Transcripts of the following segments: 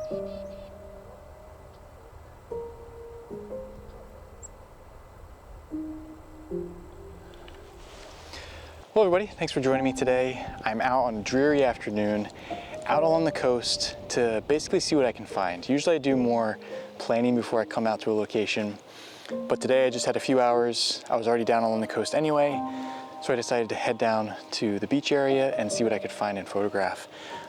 Hello everybody, thanks for joining me today. I'm out on a dreary afternoon, out along the coast to basically see what I can find. Usually I do more planning before I come out to a location, but today I just had a few hours. I was already down along the coast anyway, so I decided to head down to the beach area and see what I could find and photograph.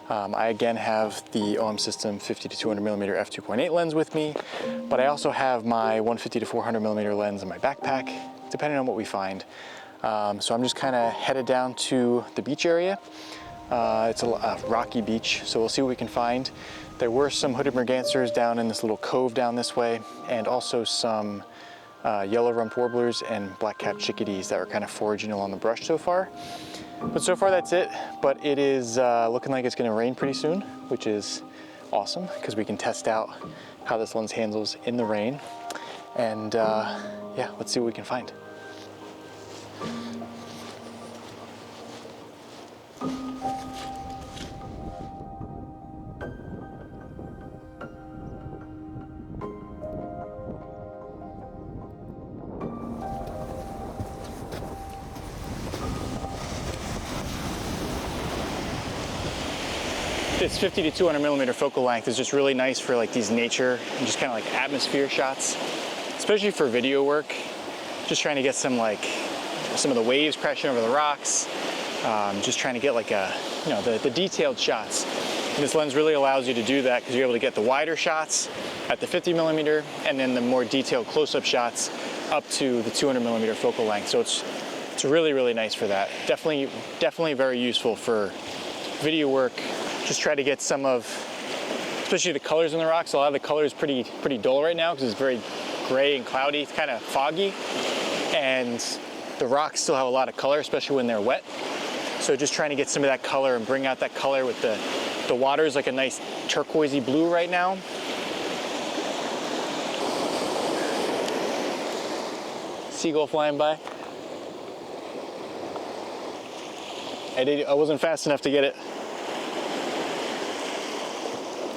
I again have the OM System 50 to 200 millimeter f2.8 lens with me, but I also have my 150 to 400 millimeter lens in my backpack, depending on what we find. So I'm just kind of headed down to the beach area. It's a rocky beach, so we'll see what we can find. There were some hooded mergansers down in this little cove down this way, and also some yellow-rumped warblers and black-capped chickadees that were kind of foraging along the brush so far. But so far that's it, but it is looking like it's going to rain pretty soon, which is awesome because we can test out how this lens handles in the rain. And yeah, let's see what we can find. This 50 to 200 millimeter focal length is just really nice for like these nature and just kind of like atmosphere shots, especially for video work. Just trying to get some of the waves crashing over the rocks. Just trying to get like the detailed shots. And this lens really allows you to do that because you're able to get the wider shots at the 50 millimeter and then the more detailed close-up shots up to the 200 millimeter focal length. So it's really, really nice for that. Definitely very useful for video work. Just try to get some of, especially the colors in the rocks. A lot of the color is pretty dull right now because it's very gray and cloudy. It's kind of foggy, and the rocks still have a lot of color, especially when they're wet. So just trying to get some of that color and bring out that color with the water is like a nice turquoisey blue right now. Seagull flying by. I wasn't fast enough to get it.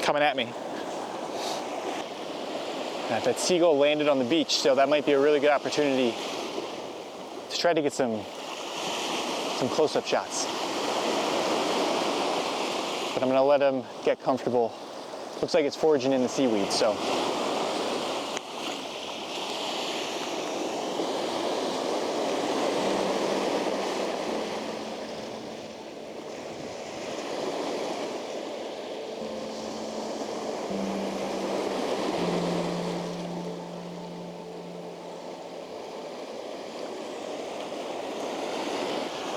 Coming at me. Now, that seagull landed on the beach, so that might be a really good opportunity to try to get some close-up shots. But I'm gonna let him get comfortable. Looks like it's foraging in the seaweed, so.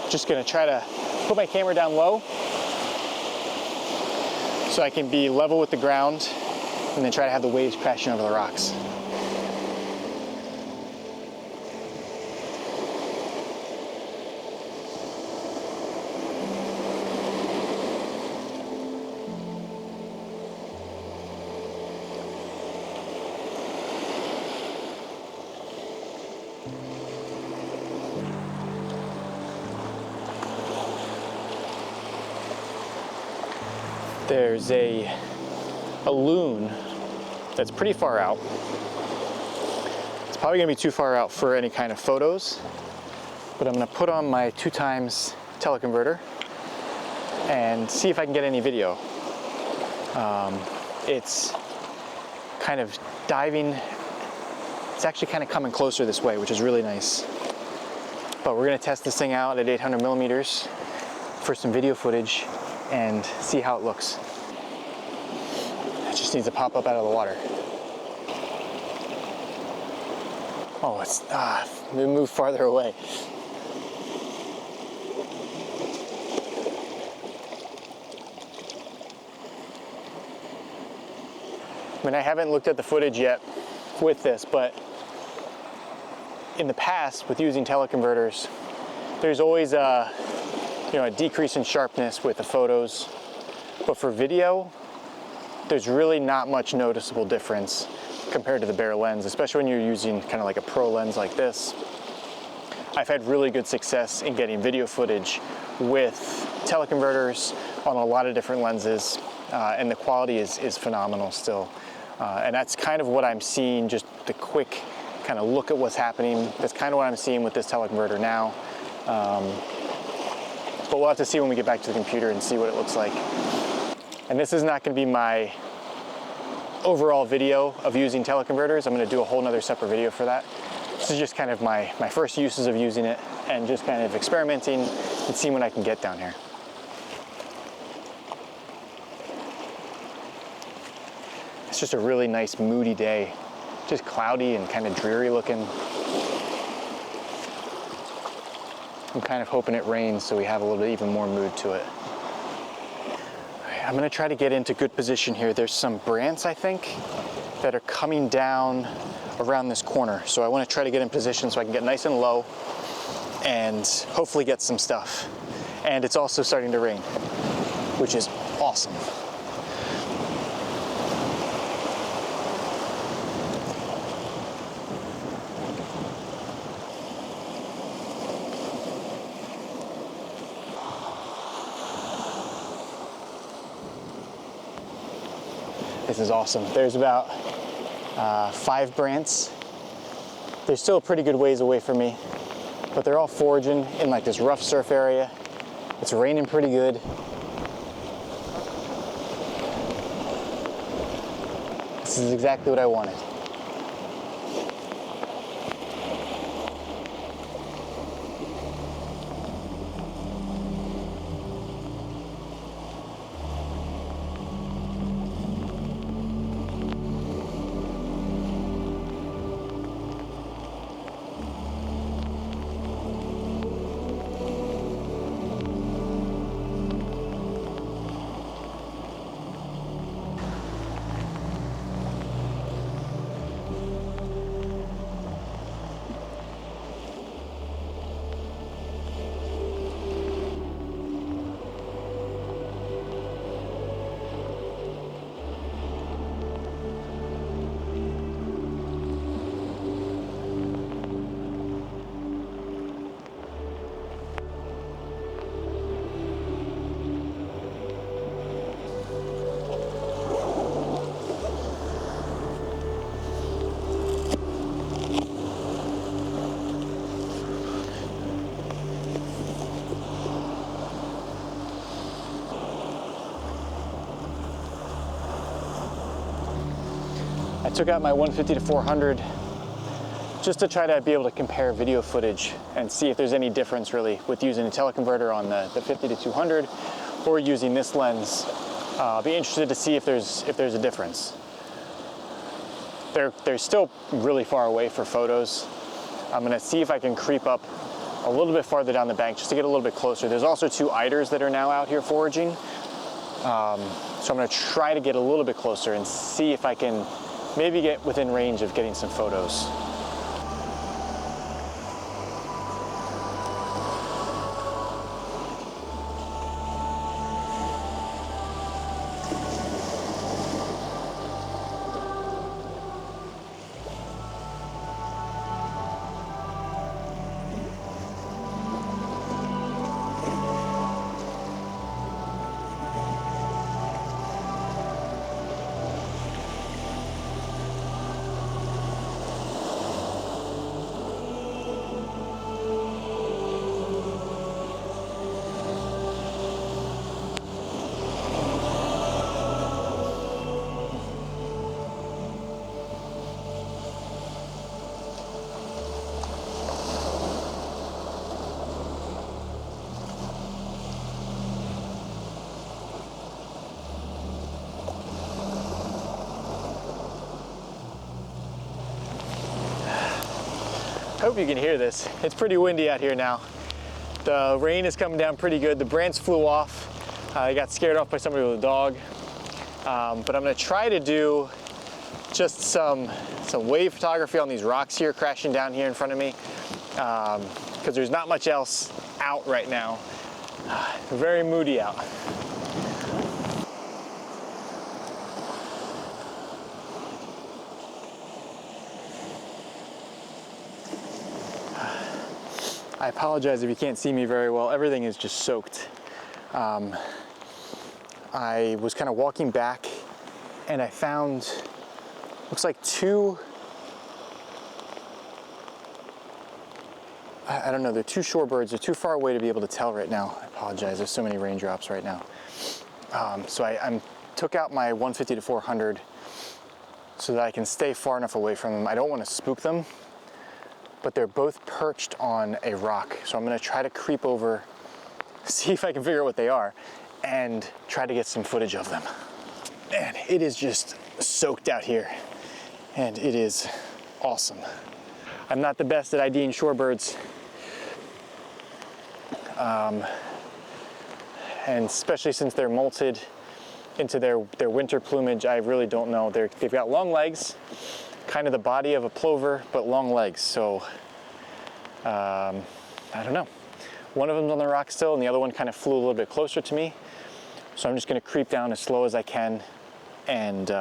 Just gonna try to put my camera down low so I can be level with the ground and then try to have the waves crashing over the rocks. There's a loon that's pretty far out. It's probably gonna be too far out for any kind of photos, but I'm gonna put on my 2x teleconverter and see if I can get any video. It's kind of diving. It's actually kind of coming closer this way, which is really nice. But we're gonna test this thing out at 800 millimeters for some video footage and see how it looks. It just needs to pop up out of the water. Oh, it's move farther away. I mean, I haven't looked at the footage yet with this, but in the past with using teleconverters, there's always a decrease in sharpness with the photos, but for video, there's really not much noticeable difference compared to the bare lens, especially when you're using kind of like a pro lens like this. I've had really good success in getting video footage with teleconverters on a lot of different lenses. and the quality is phenomenal still. And that's kind of what I'm seeing, just the quick kind of look at what's happening. That's kind of what I'm seeing with this teleconverter now. But we'll have to see when we get back to the computer and see what it looks like. And this is not going to be my overall video of using teleconverters. I'm going to do a whole nother separate video for that. This is just kind of my first uses of using it and just kind of experimenting and seeing what I can get down here. It's just a really nice moody day, just cloudy and kind of dreary looking. I'm kind of hoping it rains so we have a little bit even more mood to it. I'm gonna try to get into good position here. There's some brants, I think, that are coming down around this corner. So I wanna try to get in position so I can get nice and low and hopefully get some stuff. And it's also starting to rain, which is awesome. This is awesome. There's about 5 brants. They're still a pretty good ways away from me, but they're all foraging in like this rough surf area. It's raining pretty good. This is exactly what I wanted. I took out my 150 to 400 just to try to be able to compare video footage and see if there's any difference really with using a teleconverter on the 50 to 200 or using this lens. I'll be interested to see if there's a difference. They're still really far away for photos. I'm gonna see if I can creep up a little bit farther down the bank just to get a little bit closer. There's also 2 eiders that are now out here foraging. So I'm gonna try to get a little bit closer and see if I can maybe get within range of getting some photos. I hope you can hear this. It's pretty windy out here now. The rain is coming down pretty good. The brants flew off. I got scared off by somebody with a dog. But I'm gonna try to do just some wave photography on these rocks here crashing down here in front of me, because there's not much else out right now. Very moody out. I apologize if you can't see me very well. Everything is just soaked. I was kind of walking back and I found, looks like two, I don't know, they're two shorebirds. They're too far away to be able to tell right now. I apologize, there's so many raindrops right now. So I took out my 150 to 400 so that I can stay far enough away from them. I don't want to spook them, but they're both perched on a rock. So I'm gonna try to creep over, see if I can figure out what they are, and try to get some footage of them. Man, it is just soaked out here, and it is awesome. I'm not the best at IDing shorebirds, and especially since they're molted into their winter plumage, I really don't know. They've got long legs, kind of the body of a plover, but long legs. So I don't know. One of them's on the rock still, and the other one kind of flew a little bit closer to me. So I'm just gonna creep down as slow as I can and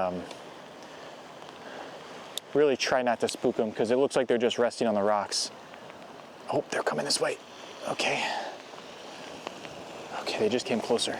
really try not to spook them, because it looks like they're just resting on the rocks. Oh, they're coming this way. Okay. Okay, they just came closer.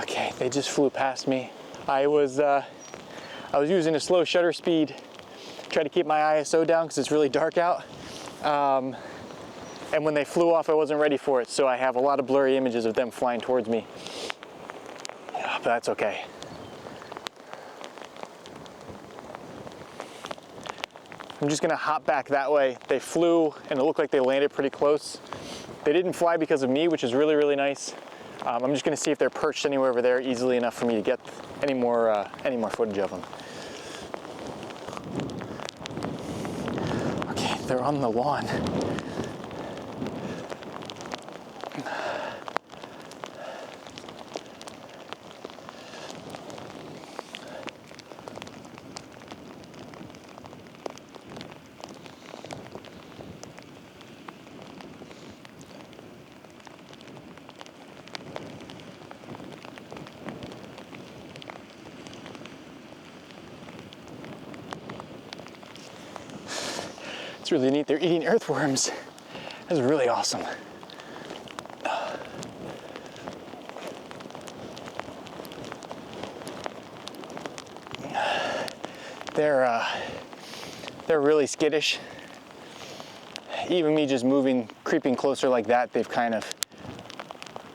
Okay, they just flew past me. I was using a slow shutter speed, try to keep my ISO down because it's really dark out. And when they flew off, I wasn't ready for it, so I have a lot of blurry images of them flying towards me. Yeah, but that's okay. I'm just gonna hop back that way. They flew and it looked like they landed pretty close. They didn't fly because of me, which is really, really nice. I'm just gonna see if they're perched anywhere over there easily enough for me to get any more footage of them. Okay, they're on the lawn. It's really neat. They're eating earthworms. That's really awesome. They're really skittish. Even me just creeping closer like that, they've kind of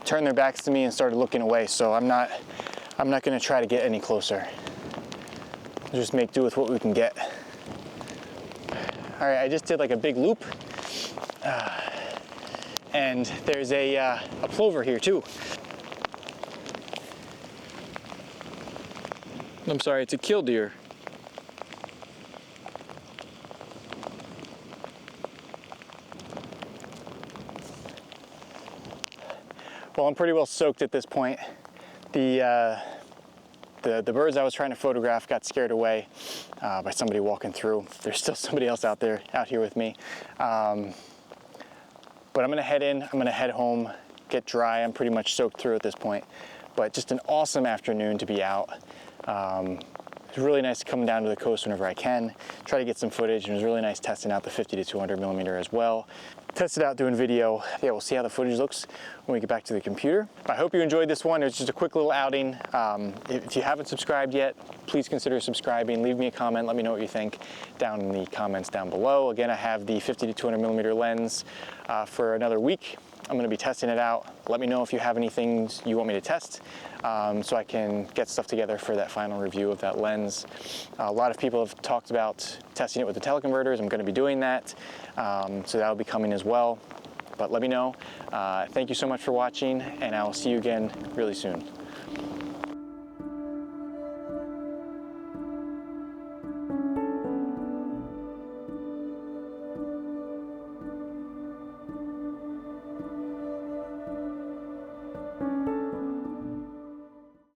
turned their backs to me and started looking away. So I'm not going to try to get any closer. Just make do with what we can get. All right, I just did like a big loop, and there's a plover here too. I'm sorry, it's a killdeer. Well, I'm pretty well soaked at this point. The birds I was trying to photograph got scared away by somebody walking through. There's still somebody else out here with me. But I'm gonna head in, I'm gonna head home, get dry. I'm pretty much soaked through at this point. But just an awesome afternoon to be out. It's really nice to come down to the coast whenever I can, try to get some footage, and it was really nice testing out the 50 to 200 millimeter as well. Test it out doing video. Yeah, we'll see how the footage looks when we get back to the computer. I hope you enjoyed this one. It was just a quick little outing. If you haven't subscribed yet, please consider subscribing. Leave me a comment. Let me know what you think down in the comments down below. Again, I have the 50 to 200 millimeter lens for another week. I'm gonna be testing it out. Let me know if you have any things you want me to test so I can get stuff together for that final review of that lens. A lot of people have talked about testing it with the teleconverters. I'm gonna be doing that. So that'll be coming as well. But let me know. Thank you so much for watching, and I will see you again really soon.